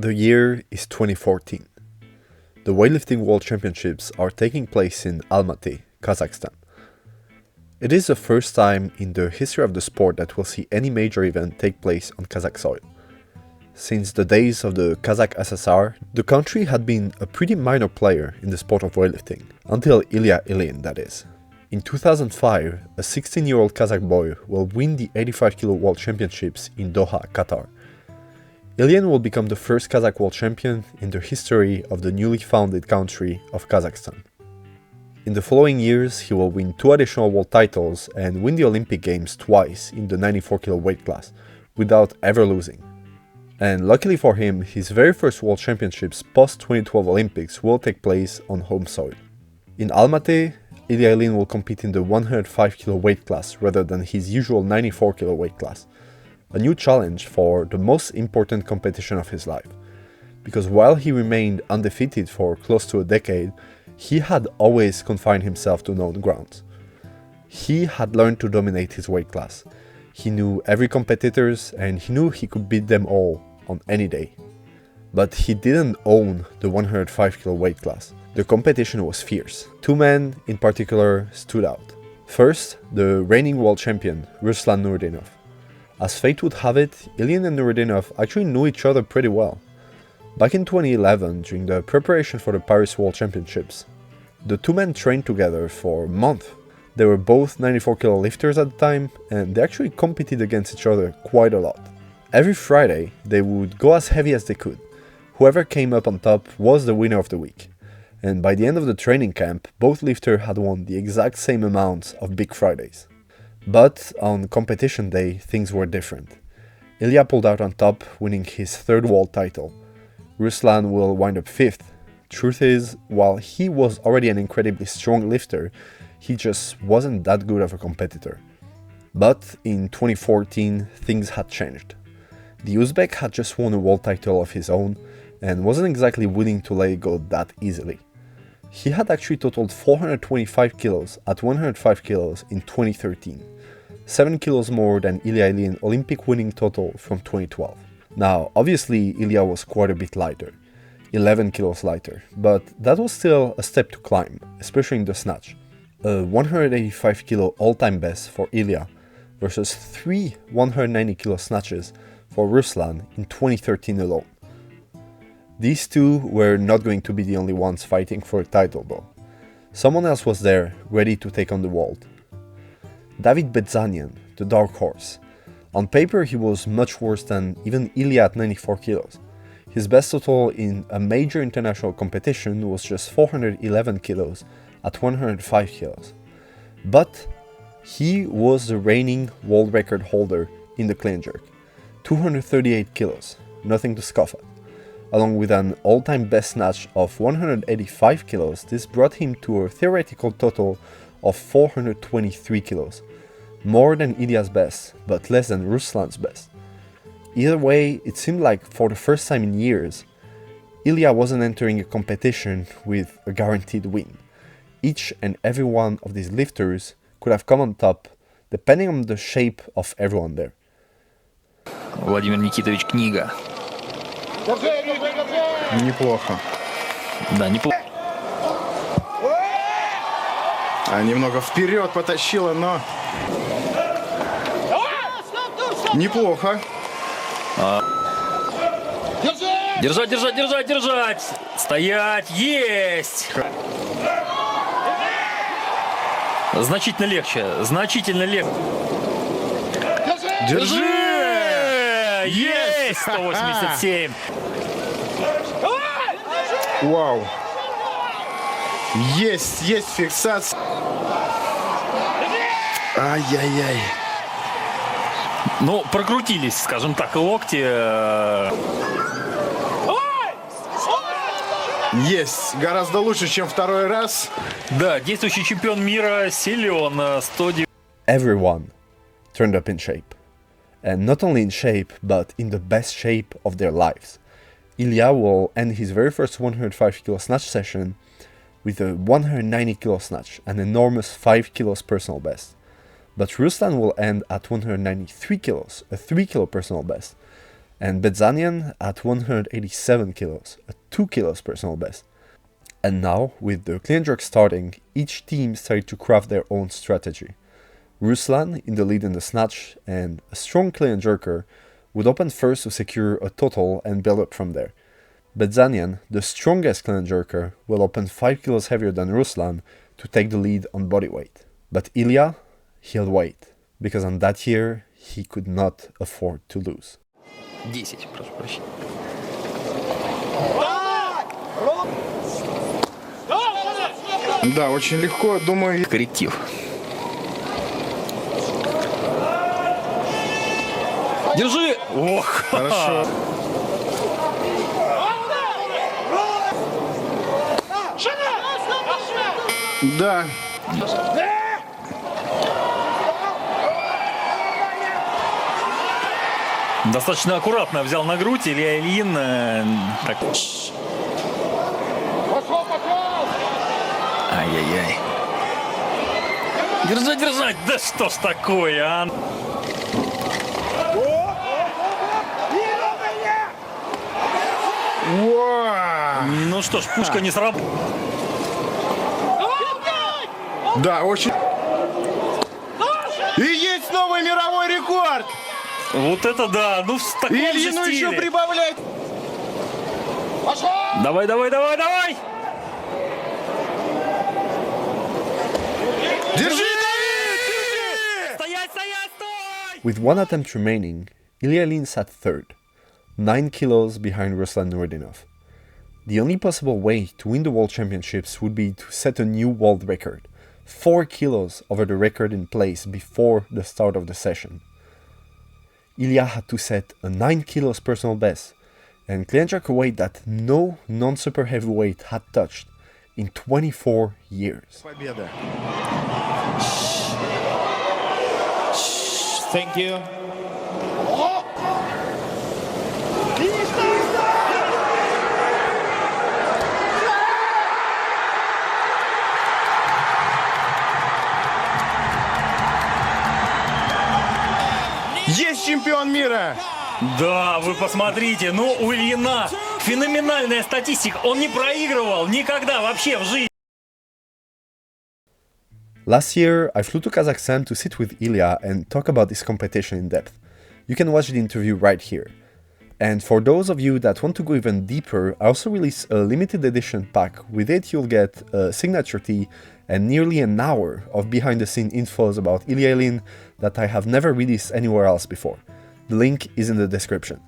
The year is 2014. The Weightlifting World Championships are taking place in Almaty, Kazakhstan. It is the first time in the history of the sport that we'll see any major event take place on Kazakh soil. Since the days of the Kazakh SSR, the country had been a pretty minor player in the sport of weightlifting, until Ilya Ilyin, that is. In 2005, a 16-year-old Kazakh boy will win the 85 kg World Championships in Doha, Qatar. Ilyin will become the first Kazakh world champion in the history of the newly founded country of Kazakhstan. In the following years, he will win 2 additional world titles and win the Olympic Games twice in the 94 kg weight class, without ever losing. And luckily for him, his very first World Championships post-2012 Olympics will take place on home soil. In Almaty, Ilya Ilyin will compete in the 105 kg weight class rather than his usual 94 kg weight class. A new challenge for the most important competition of his life. Because while he remained undefeated for close to a decade, he had always confined himself to known grounds. He had learned to dominate his weight class. He knew every competitors and he knew he could beat them all on any day. But he didn't own the 105 kg weight class. The competition was fierce. 2 men in particular stood out. First, the reigning world champion, Ruslan Nurmagomedov. As fate would have it, Ilyin and Nurmagomedov actually knew each other pretty well. Back in 2011, during the preparation for the Paris World Championships, the 2 men trained together for a month. They were both 94 kg lifters at the time, and they actually competed against each other quite a lot. Every Friday, they would go as heavy as they could. Whoever came up on top was the winner of the week. And by the end of the training camp, both lifters had won the exact same amount of Big Fridays. But on competition day, things were different. Ilya pulled out on top, winning his 3rd world title. Ruslan will wind up 5th. Truth is, while he was already an incredibly strong lifter, he just wasn't that good of a competitor. But in 2014, things had changed. The Uzbek had just won a world title of his own and wasn't exactly willing to let it go that easily. He had actually totaled 425 kilos at 105 kilos in 2013, 7 kilos more than Ilya Ilyin Olympic winning total from 2012. Now, obviously, Ilya was quite a bit lighter, 11 kilos lighter, but that was still a step to climb, especially in the snatch. A 185 kilo all-time best for Ilya versus 3 190 kilo snatches for Ruslan in 2013 alone. These 2 were not going to be the only ones fighting for a title though. Someone else was there, ready to take on the world. David Bedzanian, the dark horse. On paper he was much worse than even Ilya at 94 kilos. His best total in a major international competition was just 411 kilos at 105 kilos. But he was the reigning world record holder in the clean jerk. 238 kilos, nothing to scoff at. Along with an all-time best snatch of 185 kilos, this brought him to a theoretical total of 423 kilos. More than Ilya's best, but less than Ruslan's best. Either way, it seemed like for the first time in years, Ilya wasn't entering a competition with a guaranteed win. Each and every one of these lifters could have come on top, depending on the shape of everyone there. Владимир Никитович, книга. Неплохо. Да, неплохо. Немного вперед потащила, но... Неплохо. Держать, держать, держать, держать! Стоять! Есть! Значительно легче, значительно легче. Держи! Есть! 187! Вау. Есть фиксация. Ай-яй-яй. Ну, прокрутились, скажем так, локти. Есть. Гораздо лучше, чем 2-й раз. Да, действующий чемпион мира силен, 109. Everyone turned up in shape. And not only in shape, but in the best shape of their lives. Ilya will end his very first 105 kilo snatch session with a 190 kilo snatch, an enormous 5 kilos personal best. But Ruslan will end at 193 kilos, a 3 kilo personal best. and Bedzanian at 187 kilos, a 2 kilos personal best. And now, with the clean and jerk starting, each team started to craft their own strategy. Ruslan in the lead in the snatch, and a strong clean and jerker would open first to secure a total and build up from there. Bedzanian, the strongest clean and jerker, will open 5 kilos heavier than Ruslan to take the lead on body weight. But Ilya, he'll wait, because on that year, he could not afford to lose. 10, прошу прощения. Да, очень легко, думаю. Корректив. Держи! Ох! Хорошо. Да. Достаточно аккуратно взял на грудь Ilya Ilyin. Так. Ай-яй-яй. Держать, держать! Да что ж такое, а? Вау. Ну что ж, пушка не сработала. Да, очень. И есть новый мировой рекорд. Вот это да! Ну в таком же Ильину еще стиле. прибавлять. Давай, давай, давай, давай! Держи! Стоять, стоять, стой! With one attempt remaining, Ilya Ilyin sat third, 9 kilos behind Ruslan Nuridinov. The only possible way to win the World Championships would be to set a new world record, 4 kilos over the record in place before the start of the session. Ilya had to set a 9 kilos personal best and clean and jerk a weight that no non-super heavyweight had touched in 24 years. Победа. Thank you. Есть чемпион мира. Да, вы посмотрите, ну у Ильина феноменальная статистика. Он не проигрывал никогда вообще в жизни. Last year, I flew to Kazakhstan to sit with Ilya and talk about this competition in depth. You can watch the interview right here. And for those of you that want to go even deeper, I also released a limited edition pack. With it, you'll get a signature tee and nearly an hour of behind-the-scenes infos about Ilya Ilyin that I have never released anywhere else before. The link is in the description.